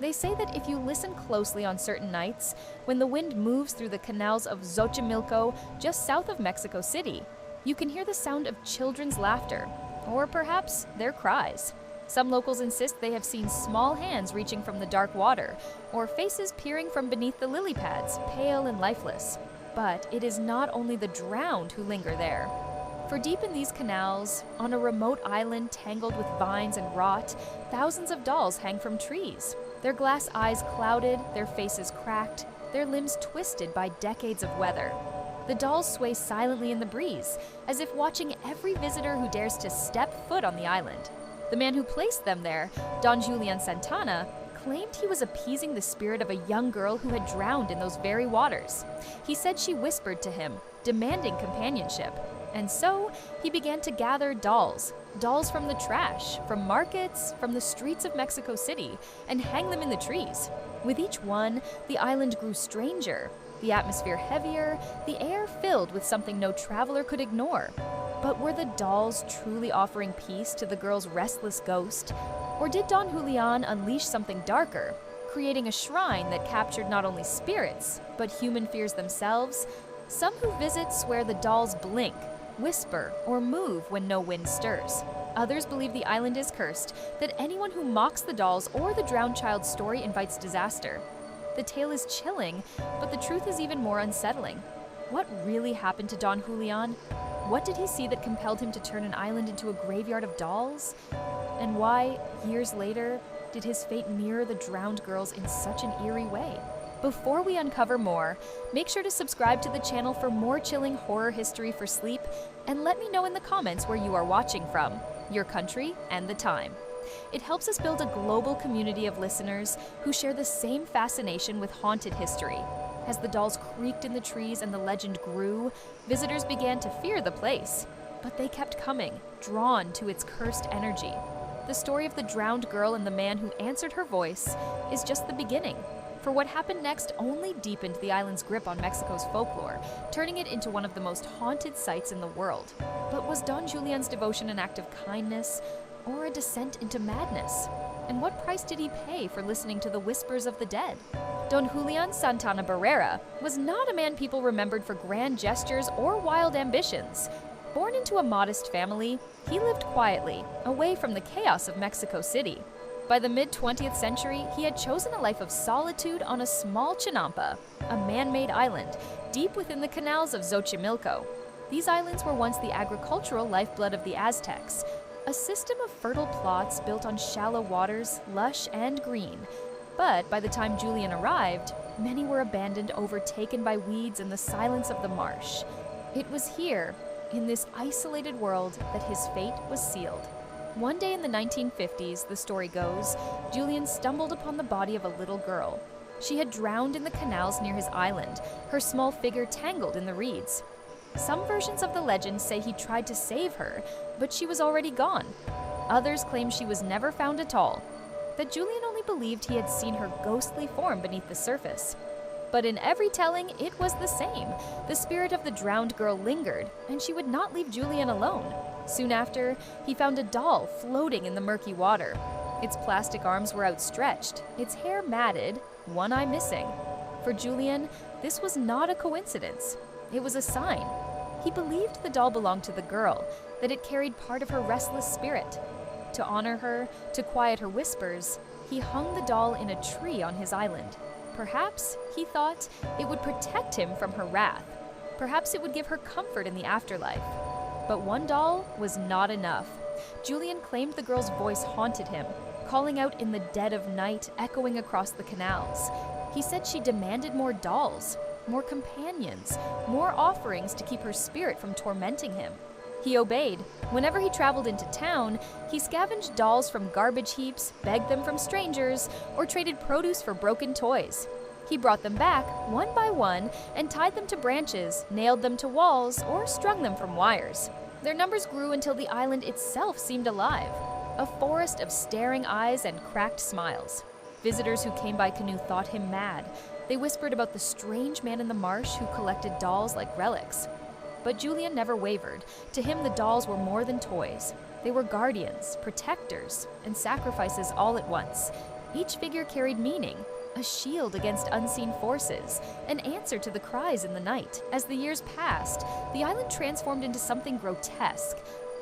They say that if you listen closely on certain nights, when the wind moves through the canals of Xochimilco, just south of Mexico City, you can hear the sound of children's laughter, or perhaps their cries. Some locals insist they have seen small hands reaching from the dark water, or faces peering from beneath the lily pads, pale and lifeless. But it is not only the drowned who linger there. For deep in these canals, on a remote island tangled with vines and rot, thousands of dolls hang from trees, their glass eyes clouded, their faces cracked, their limbs twisted by decades of weather. The dolls sway silently in the breeze, as if watching every visitor who dares to step foot on the island. The man who placed them there, Don Julian Santana, claimed he was appeasing the spirit of a young girl who had drowned in those very waters. He said she whispered to him, demanding companionship. And so, he began to gather dolls from the trash, from markets, from the streets of Mexico City, and hang them in the trees. With each one, the island grew stranger, the atmosphere heavier, the air filled with something no traveler could ignore. But were the dolls truly offering peace to the girl's restless ghost? Or did Don Julian unleash something darker, creating a shrine that captured not only spirits, but human fears themselves? Some who visit swear the dolls blink, whisper, or move when no wind stirs. Others believe the island is cursed, that anyone who mocks the dolls or the drowned child's story invites disaster. The tale is chilling, but the truth is even more unsettling. What really happened to Don Julian? What did he see that compelled him to turn an island into a graveyard of dolls? And why, years later, did his fate mirror the drowned girls in such an eerie way? Before we uncover more, make sure to subscribe to the channel for more chilling horror history for sleep, and let me know in the comments where you are watching from, your country, and the time. It helps us build a global community of listeners who share the same fascination with haunted history. As the dolls creaked in the trees and the legend grew, visitors began to fear the place. But they kept coming, drawn to its cursed energy. The story of the drowned girl and the man who answered her voice is just the beginning. For what happened next only deepened the island's grip on Mexico's folklore, turning it into one of the most haunted sites in the world. But was Don Julian's devotion an act of kindness, or a descent into madness? And what price did he pay for listening to the whispers of the dead? Don Julian Santana Barrera was not a man people remembered for grand gestures or wild ambitions. Born into a modest family, he lived quietly, away from the chaos of Mexico City. By the mid-20th century, he had chosen a life of solitude on a small chinampa, a man-made island, deep within the canals of Xochimilco. These islands were once the agricultural lifeblood of the Aztecs, a system of fertile plots built on shallow waters, lush and green. But by the time Julian arrived, many were abandoned, overtaken by weeds and the silence of the marsh. It was here, in this isolated world, that his fate was sealed. One day in the 1950s, the story goes, Julian stumbled upon the body of a little girl. She had drowned in the canals near his island, her small figure tangled in the reeds. Some versions of the legend say he tried to save her, but she was already gone. Others claim she was never found at all, that Julian only believed he had seen her ghostly form beneath the surface. But in every telling, it was the same. The spirit of the drowned girl lingered, and she would not leave Julian alone. Soon after, he found a doll floating in the murky water. Its plastic arms were outstretched, its hair matted, one eye missing. For Julian, this was not a coincidence. It was a sign. He believed the doll belonged to the girl, that it carried part of her restless spirit. To honor her, to quiet her whispers, he hung the doll in a tree on his island. Perhaps, he thought, it would protect him from her wrath. Perhaps it would give her comfort in the afterlife. But one doll was not enough. Julian claimed the girl's voice haunted him, calling out in the dead of night, echoing across the canals. He said she demanded more dolls, more companions, more offerings to keep her spirit from tormenting him. He obeyed. Whenever he traveled into town, he scavenged dolls from garbage heaps, begged them from strangers, or traded produce for broken toys. He brought them back, one by one, and tied them to branches, nailed them to walls, or strung them from wires. Their numbers grew until the island itself seemed alive, a forest of staring eyes and cracked smiles. Visitors who came by canoe thought him mad. They whispered about the strange man in the marsh who collected dolls like relics. But Julian never wavered. To him, the dolls were more than toys. They were guardians, protectors, and sacrifices all at once. Each figure carried meaning, a shield against unseen forces, an answer to the cries in the night. As the years passed, the island transformed into something grotesque.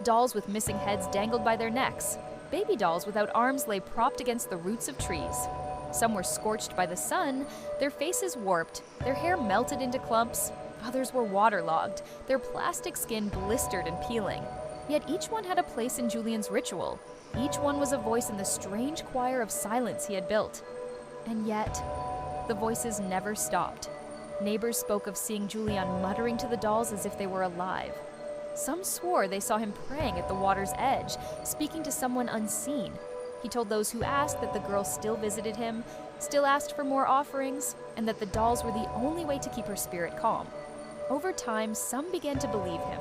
Dolls with missing heads dangled by their necks. Baby dolls without arms lay propped against the roots of trees. Some were scorched by the sun, their faces warped, their hair melted into clumps. Others were waterlogged, their plastic skin blistered and peeling. Yet each one had a place in Julian's ritual. Each one was a voice in the strange choir of silence he had built. And yet, the voices never stopped. Neighbors spoke of seeing Julian muttering to the dolls as if they were alive. Some swore they saw him praying at the water's edge, speaking to someone unseen. He told those who asked that the girl still visited him, still asked for more offerings, and that the dolls were the only way to keep her spirit calm. Over time, some began to believe him.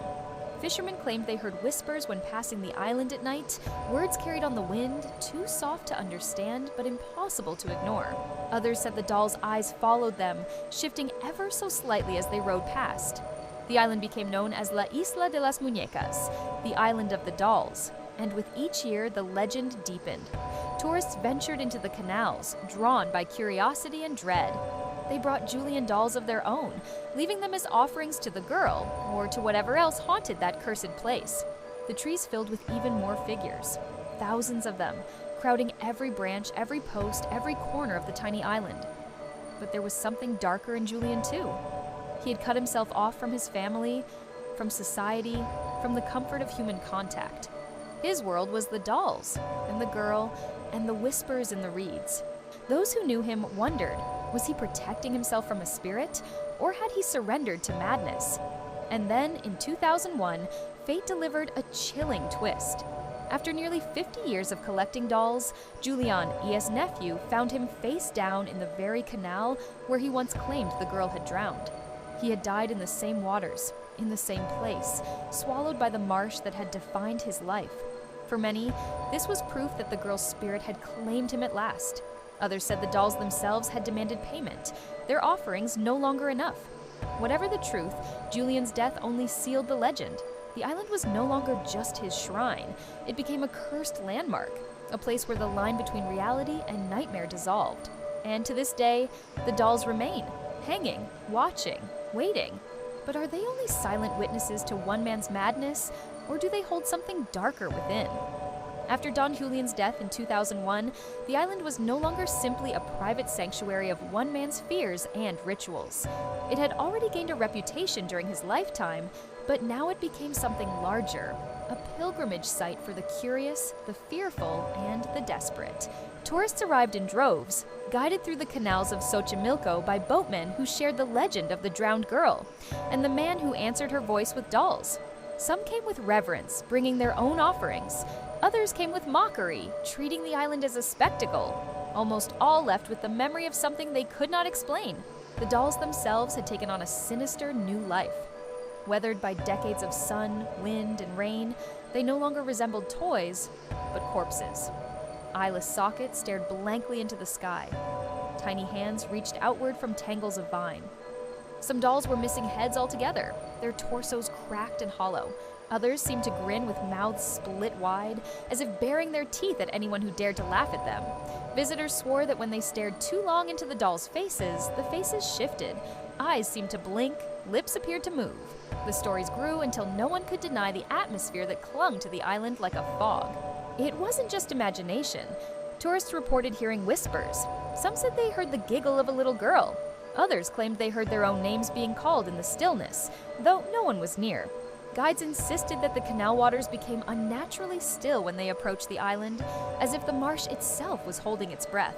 Fishermen claimed they heard whispers when passing the island at night, words carried on the wind, too soft to understand but impossible to ignore. Others said the dolls' eyes followed them, shifting ever so slightly as they rode past. The island became known as La Isla de las Muñecas, the Island of the Dolls, and with each year the legend deepened. Tourists ventured into the canals, drawn by curiosity and dread. They brought Julian dolls of their own, leaving them as offerings to the girl, or to whatever else haunted that cursed place. The trees filled with even more figures, thousands of them, crowding every branch, every post, every corner of the tiny island. But there was something darker in Julian too. He had cut himself off from his family, from society, from the comfort of human contact. His world was the dolls, and the girl, and the whispers in the reeds. Those who knew him wondered, was he protecting himself from a spirit, or had he surrendered to madness? And then, in 2001, fate delivered a chilling twist. After nearly 50 years of collecting dolls, Julian, Ia's nephew, found him face down in the very canal where he once claimed the girl had drowned. He had died in the same waters, in the same place, swallowed by the marsh that had defined his life. For many, this was proof that the girl's spirit had claimed him at last. Others said the dolls themselves had demanded payment, their offerings no longer enough. Whatever the truth, Julian's death only sealed the legend. The island was no longer just his shrine. It became a cursed landmark, a place where the line between reality and nightmare dissolved. And to this day, the dolls remain, hanging, watching, waiting. But are they only silent witnesses to one man's madness, or do they hold something darker within? After Don Julian's death in 2001, the island was no longer simply a private sanctuary of one man's fears and rituals. It had already gained a reputation during his lifetime, but now it became something larger, a pilgrimage site for the curious, the fearful, and the desperate. Tourists arrived in droves, guided through the canals of Xochimilco by boatmen who shared the legend of the drowned girl, and the man who answered her voice with dolls. Some came with reverence, bringing their own offerings. Others came with mockery, treating the island as a spectacle. Almost all left with the memory of something they could not explain. The dolls themselves had taken on a sinister new life. Weathered by decades of sun, wind, and rain, they no longer resembled toys, but corpses. Eyeless sockets stared blankly into the sky. Tiny hands reached outward from tangles of vine. Some dolls were missing heads altogether, their torsos cracked and hollow. Others seemed to grin with mouths split wide, as if baring their teeth at anyone who dared to laugh at them. Visitors swore that when they stared too long into the dolls' faces, the faces shifted. Eyes seemed to blink, lips appeared to move. The stories grew until no one could deny the atmosphere that clung to the island like a fog. It wasn't just imagination. Tourists reported hearing whispers. Some said they heard the giggle of a little girl. Others claimed they heard their own names being called in the stillness, though no one was near. Guides insisted that the canal waters became unnaturally still when they approached the island, as if the marsh itself was holding its breath.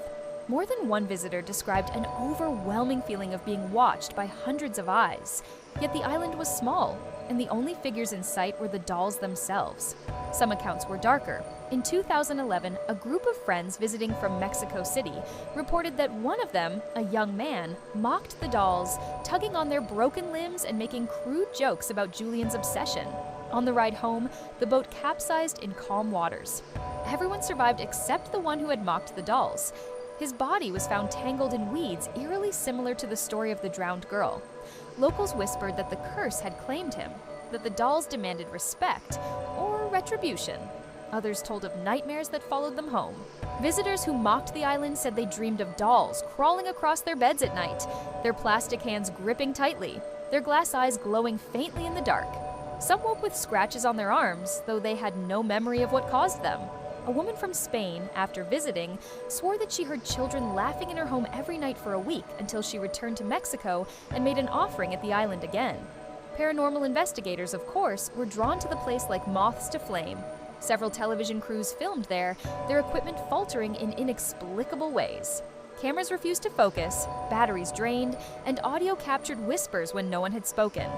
More than one visitor described an overwhelming feeling of being watched by hundreds of eyes. Yet the island was small, and the only figures in sight were the dolls themselves. Some accounts were darker. In 2011, a group of friends visiting from Mexico City reported that one of them, a young man, mocked the dolls, tugging on their broken limbs and making crude jokes about Julian's obsession. On the ride home, the boat capsized in calm waters. Everyone survived except the one who had mocked the dolls. His body was found tangled in weeds eerily similar to the story of the drowned girl. Locals whispered that the curse had claimed him, that the dolls demanded respect or retribution. Others told of nightmares that followed them home. Visitors who mocked the island said they dreamed of dolls crawling across their beds at night, their plastic hands gripping tightly, their glass eyes glowing faintly in the dark. Some woke with scratches on their arms, though they had no memory of what caused them. A woman from Spain, after visiting, swore that she heard children laughing in her home every night for a week until she returned to Mexico and made an offering at the island again. Paranormal investigators, of course, were drawn to the place like moths to flame. Several television crews filmed there, their equipment faltering in inexplicable ways. Cameras refused to focus, batteries drained, and audio captured whispers when no one had spoken.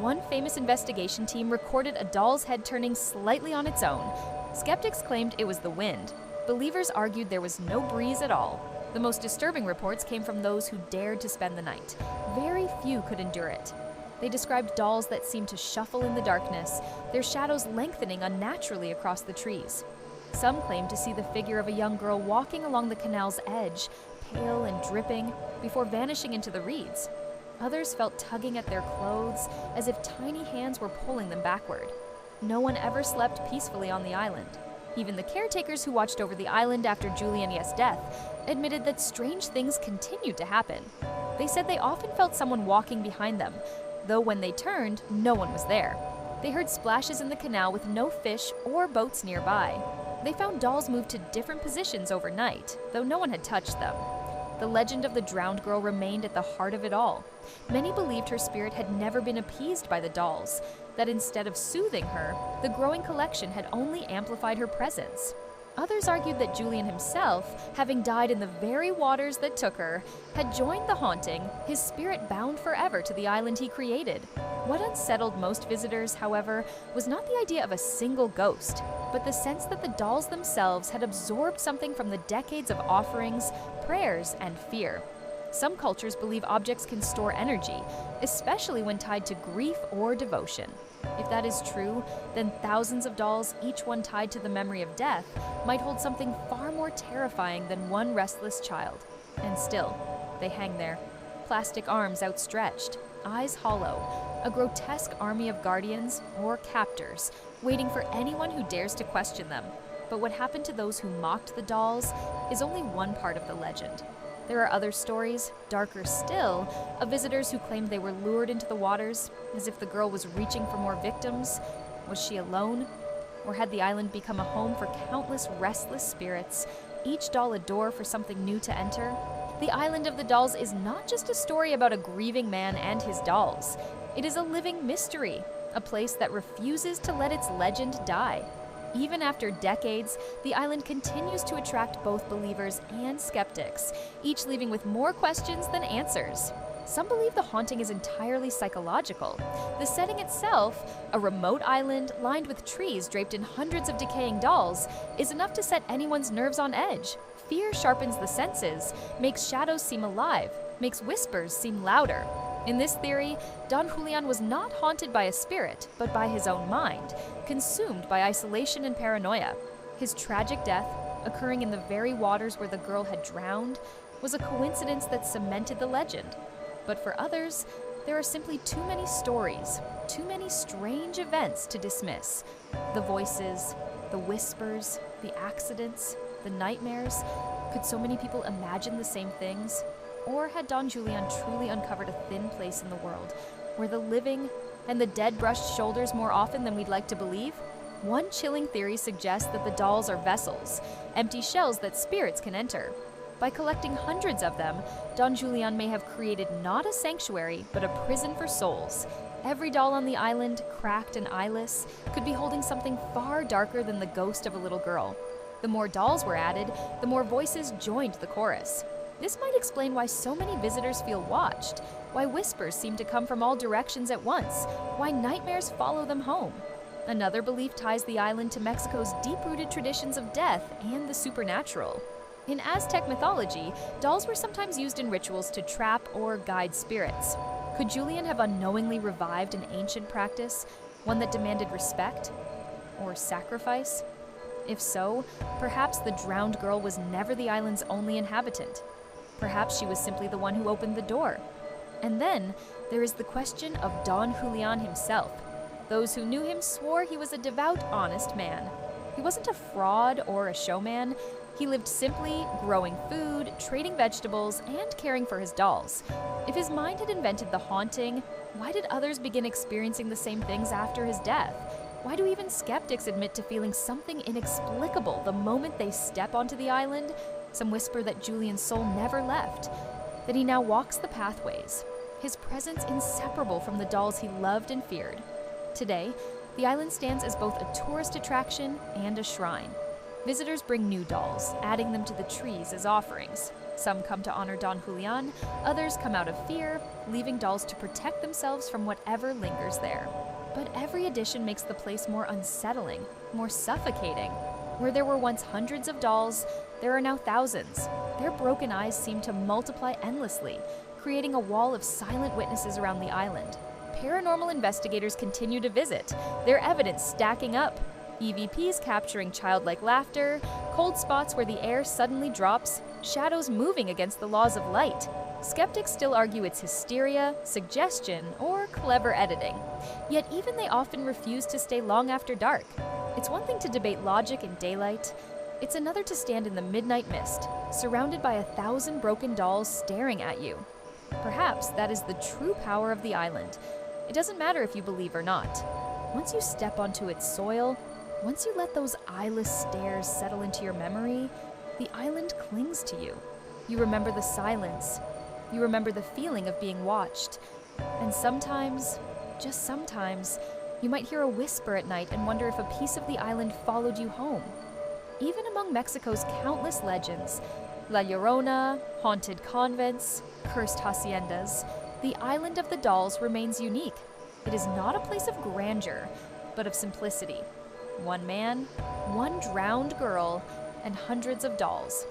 One famous investigation team recorded a doll's head turning slightly on its own. Skeptics claimed it was the wind. Believers argued there was no breeze at all. The most disturbing reports came from those who dared to spend the night. Very few could endure it. They described dolls that seemed to shuffle in the darkness, their shadows lengthening unnaturally across the trees. Some claimed to see the figure of a young girl walking along the canal's edge, pale and dripping, before vanishing into the reeds. Others felt tugging at their clothes, as if tiny hands were pulling them backward. No one ever slept peacefully on the island. Even the caretakers who watched over the island after Julian Yes's death admitted that strange things continued to happen. They said they often felt someone walking behind them, though when they turned, no one was there. They heard splashes in the canal with no fish or boats nearby. They found dolls moved to different positions overnight, though no one had touched them. The legend of the drowned girl remained at the heart of it all. Many believed her spirit had never been appeased by the dolls, that instead of soothing her, the growing collection had only amplified her presence. Others argued that Julian himself, having died in the very waters that took her, had joined the haunting, his spirit bound forever to the island he created. What unsettled most visitors, however, was not the idea of a single ghost, but the sense that the dolls themselves had absorbed something from the decades of offerings, prayers, and fear. Some cultures believe objects can store energy, especially when tied to grief or devotion. If that is true, then thousands of dolls, each one tied to the memory of death, might hold something far more terrifying than one restless child. And still, they hang there, plastic arms outstretched, eyes hollow, a grotesque army of guardians or captors, waiting for anyone who dares to question them. But what happened to those who mocked the dolls is only one part of the legend. There are other stories, darker still, of visitors who claimed they were lured into the waters, as if the girl was reaching for more victims. Was she alone? Or had the island become a home for countless restless spirits, each doll a door for something new to enter? The Island of the Dolls is not just a story about a grieving man and his dolls. It is a living mystery, a place that refuses to let its legend die. Even after decades, the island continues to attract both believers and skeptics, each leaving with more questions than answers. Some believe the haunting is entirely psychological. The setting itself, a remote island lined with trees draped in hundreds of decaying dolls, is enough to set anyone's nerves on edge. Fear sharpens the senses, makes shadows seem alive, makes whispers seem louder. In this theory, Don Julian was not haunted by a spirit, but by his own mind, consumed by isolation and paranoia. His tragic death, occurring in the very waters where the girl had drowned, was a coincidence that cemented the legend. But for others, there are simply too many stories, too many strange events to dismiss. The voices, the whispers, the accidents, the nightmares. Could so many people imagine the same things? Or had Don Julian truly uncovered a thin place in the world, where the living and the dead brushed shoulders more often than we'd like to believe? One chilling theory suggests that the dolls are vessels, empty shells that spirits can enter. By collecting hundreds of them, Don Julian may have created not a sanctuary, but a prison for souls. Every doll on the island, cracked and eyeless, could be holding something far darker than the ghost of a little girl. The more dolls were added, the more voices joined the chorus. This might explain why so many visitors feel watched, why whispers seem to come from all directions at once, why nightmares follow them home. Another belief ties the island to Mexico's deep-rooted traditions of death and the supernatural. In Aztec mythology, dolls were sometimes used in rituals to trap or guide spirits. Could Julian have unknowingly revived an ancient practice, one that demanded respect or sacrifice? If so, perhaps the drowned girl was never the island's only inhabitant. Perhaps she was simply the one who opened the door. And then, there is the question of Don Julian himself. Those who knew him swore he was a devout, honest man. He wasn't a fraud or a showman. He lived simply, growing food, trading vegetables, and caring for his dolls. If his mind had invented the haunting, why did others begin experiencing the same things after his death? Why do even skeptics admit to feeling something inexplicable the moment they step onto the island? Some whisper that Julian's soul never left, that he now walks the pathways, his presence inseparable from the dolls he loved and feared. Today, the island stands as both a tourist attraction and a shrine. Visitors bring new dolls, adding them to the trees as offerings. Some come to honor Don Julian, others come out of fear, leaving dolls to protect themselves from whatever lingers there. But every addition makes the place more unsettling, more suffocating. Where there were once hundreds of dolls, there are now thousands. Their broken eyes seem to multiply endlessly, creating a wall of silent witnesses around the island. Paranormal investigators continue to visit, their evidence stacking up. EVPs capturing childlike laughter, cold spots where the air suddenly drops, shadows moving against the laws of light. Skeptics still argue it's hysteria, suggestion, or clever editing. Yet even they often refuse to stay long after dark. It's one thing to debate logic in daylight. It's another to stand in the midnight mist, surrounded by 1,000 broken dolls staring at you. Perhaps that is the true power of the island. It doesn't matter if you believe or not. Once you step onto its soil, once you let those eyeless stares settle into your memory, the island clings to you. You remember the silence. You remember the feeling of being watched. And sometimes, just sometimes, you might hear a whisper at night and wonder if a piece of the island followed you home. Even among Mexico's countless legends, La Llorona, haunted convents, cursed haciendas, the island of the dolls remains unique. It is not a place of grandeur, but of simplicity. One man, one drowned girl, and hundreds of dolls.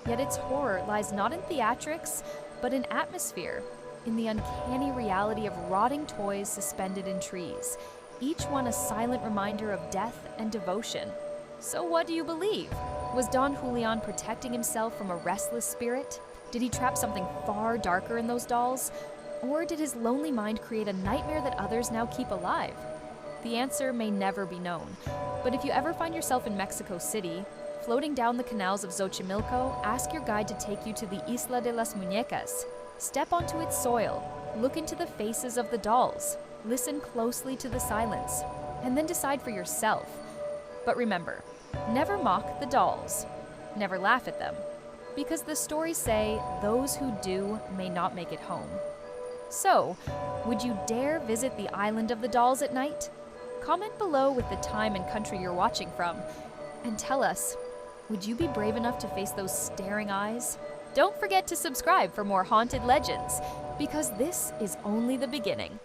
Yet its horror lies not in theatrics, but in atmosphere, in the uncanny reality of rotting toys suspended in trees, each one a silent reminder of death and devotion. So what do you believe? Was Don Julian protecting himself from a restless spirit? Did he trap something far darker in those dolls? Or did his lonely mind create a nightmare that others now keep alive? The answer may never be known, but if you ever find yourself in Mexico City, floating down the canals of Xochimilco, ask your guide to take you to the Isla de las Muñecas. Step onto its soil, look into the faces of the dolls, listen closely to the silence, and then decide for yourself. But remember, never mock the dolls, never laugh at them, because the stories say those who do may not make it home. So, would you dare visit the island of the dolls at night? Comment below with the time and country you're watching from, and tell us, would you be brave enough to face those staring eyes? Don't forget to subscribe for more haunted legends, because this is only the beginning.